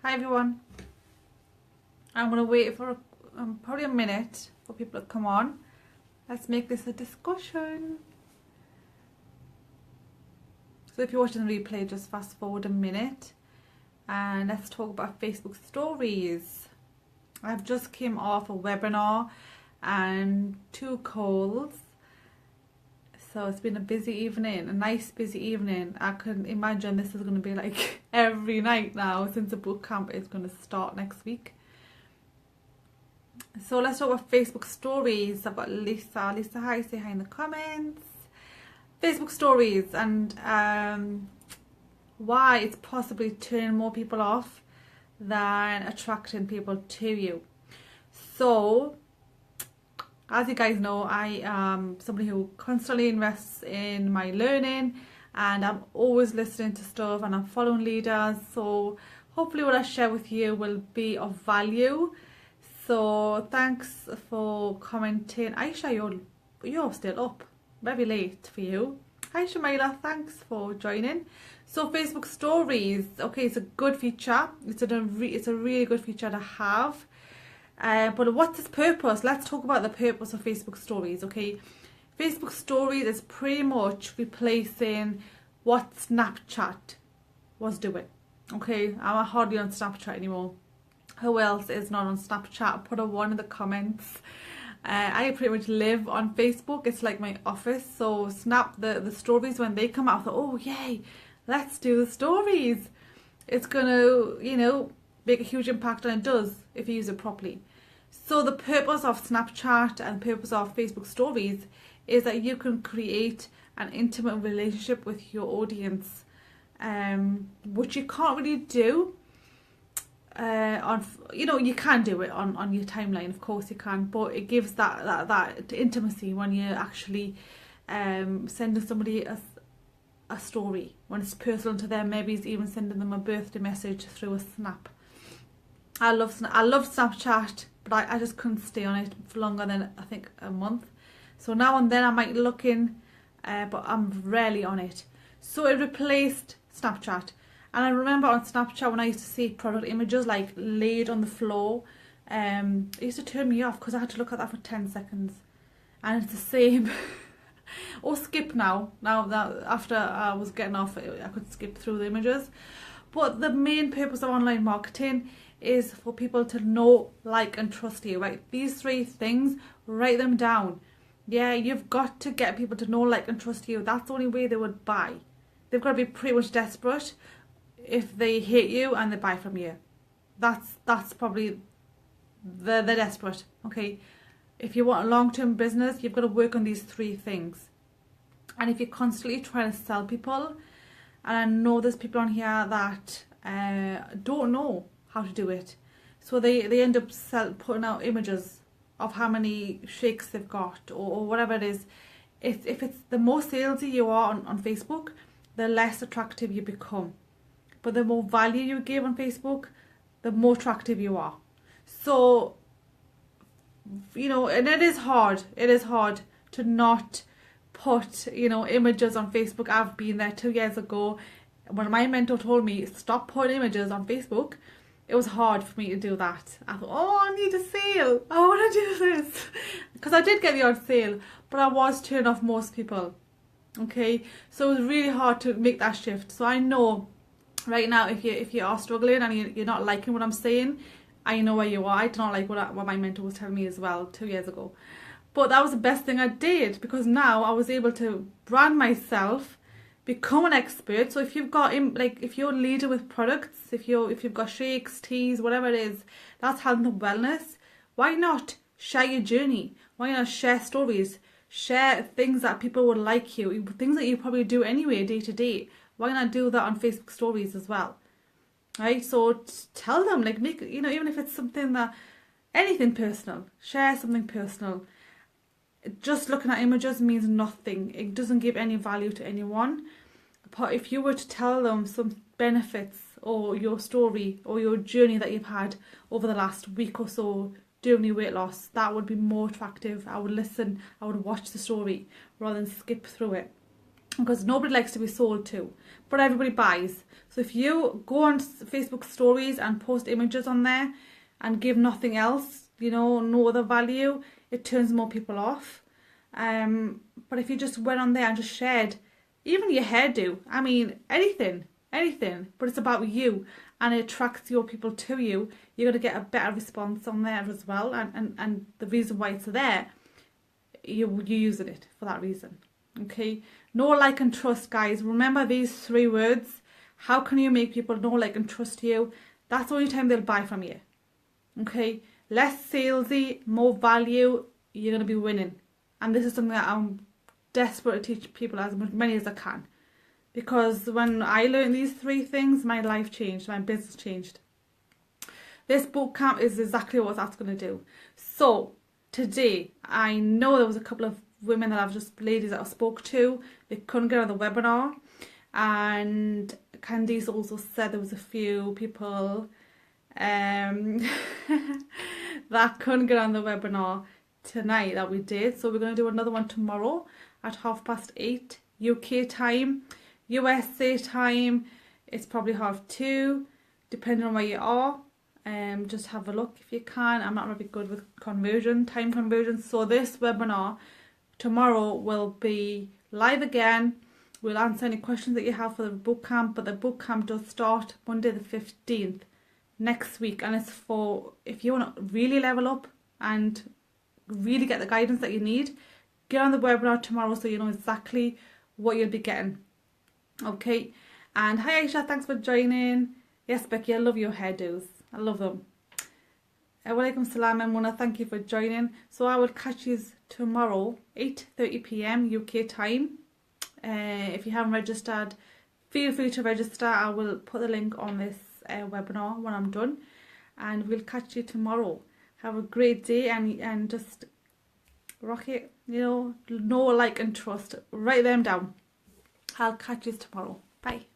Hi everyone. I'm going to wait for probably a minute for people to come on. Let's make this a discussion. So if you're watching the replay, just fast forward a minute and let's talk about Facebook stories. I've just came off a webinar and 2 calls. So it's been a busy evening, a nice busy evening. I can imagine this is going to be like every night now since the boot camp is going to start next week. So let's talk about Facebook stories. I've got Lisa. Lisa, hi, say hi in the comments. Facebook stories and why it's possibly turning more people off than attracting people to you. So, as you guys know, I am somebody who constantly invests in my learning and I'm always listening to stuff and I'm following leaders. So hopefully what I share with you will be of value. So thanks for commenting. Aisha, you're still up. Very late for you. Hi Shamaila, thanks for joining. So Facebook stories, okay, it's a good feature. It's a really good feature to have. But what's its purpose? Let's talk about the purpose of Facebook stories, okay? Facebook stories is pretty much replacing what Snapchat was doing, okay? I'm hardly on Snapchat anymore. Who else is not on Snapchat? Put a 1 in the comments. I pretty much live on Facebook. It's like my office. So the stories, when they come out, I thought, oh yay, let's do the stories. It's gonna, make a huge impact, and it does if you use it properly. So the purpose of Snapchat and the purpose of Facebook stories is that you can create an intimate relationship with your audience, which you can't really do you can do it on your timeline, of course you can, but it gives that intimacy when you're actually sending somebody a story, when it's personal to them. Maybe it's even sending them a birthday message through a snap. I love Snapchat, but I just couldn't stay on it for longer than I think a month. So now and then I might look in, but I'm rarely on it. So it replaced Snapchat. And I remember on Snapchat when I used to see product images like laid on the floor, it used to turn me off because I had to look at that for 10 seconds. And it's the same. Or skip now. Now that after I was getting off, I could skip through the images. But the main purpose of online marketing is for people to know, like, and trust you, right? These 3 things, write them down. Yeah, you've got to get people to know, like, and trust you. That's the only way they would buy. They've got to be pretty much desperate if they hate you and they buy from you. That's probably they're desperate, okay? If you want a long-term business, you've got to work on these 3 things. And if you're constantly trying to sell people, and I know there's people on here that don't know how to do it, so they end up putting out images of how many shakes they've got or whatever it is. If it's the more salesy you are on Facebook, the less attractive you become. But the more value you give on Facebook, the more attractive you are. So, and it is hard. It is hard to not put, images on Facebook. I've been there 2 years ago. When my mentor told me, stop putting images on Facebook, it was hard for me to do that. I thought, oh, I need a sale. I want to do this. Because I did get the odd sale, but I was turning off most people. Okay? So it was really hard to make that shift. So I know right now, if you are struggling and you're not liking what I'm saying, I know where you are. I do not like what my mentor was telling me as well 2 years ago. But that was the best thing I did, because now I was able to brand myself, become an expert. So if you've got, if you're a leader with products, if you've got shakes, teas, whatever it is, that's health and wellness, why not share your journey? Why not share stories? Share things that people would like you, things that you probably do anyway day to day. Why not do that on Facebook stories as well? Right? So tell them, make, even if it's something anything personal, share something personal. Just looking at images means nothing. It doesn't give any value to anyone. But if you were to tell them some benefits or your story or your journey that you've had over the last week or so doing your weight loss, that would be more attractive. I would listen, I would watch the story rather than skip through it. because nobody likes to be sold to, but everybody buys. So if you go on Facebook stories and post images on there and give nothing else, you know, no other value, it turns more people off. But if you just went on there and just shared, even your hairdo, I mean, anything, but it's about you and it attracts your people to you, you're going to get a better response on there as well. And the reason why it's there, you're using it for that reason. Okay, know, like and trust, guys. Remember these 3 words. How can you make people know, like and trust you? That's the only time they'll buy from you. Okay, less salesy, more value, you're going to be winning. And this is something that I'm desperate to teach people as many as I can. Because when I learned these 3 things, my life changed, my business changed. This boot camp is exactly what that's going to do. So today, I know there was a couple of women ladies that I spoke to, they couldn't get on the webinar, and Candice also said there was a few people that couldn't get on the webinar tonight that we did. So we're going to do another one tomorrow at 8:30 UK time. USA time, it's probably 2:30, depending on where you are. Just have a look if you can. I'm not really good with time conversion. So this webinar tomorrow will be live again. We'll answer any questions that you have for the bootcamp, but the bootcamp does start Monday the 15th next week, and it's for if you want to really level up and really get the guidance that you need. Get on the webinar tomorrow so you know exactly what you'll be getting. Okay, and hi Aisha, thanks for joining. Yes, Becky, I love your hairdos. I love them. Walaikum salam, Mona, thank you for joining. So I will catch you tomorrow, 8:30 PM UK time. If you haven't registered, feel free to register. I will put the link on this webinar when I'm done. And we'll catch you tomorrow. Have a great day and just rock it. You know, like and trust. Write them down. I'll catch you tomorrow. Bye.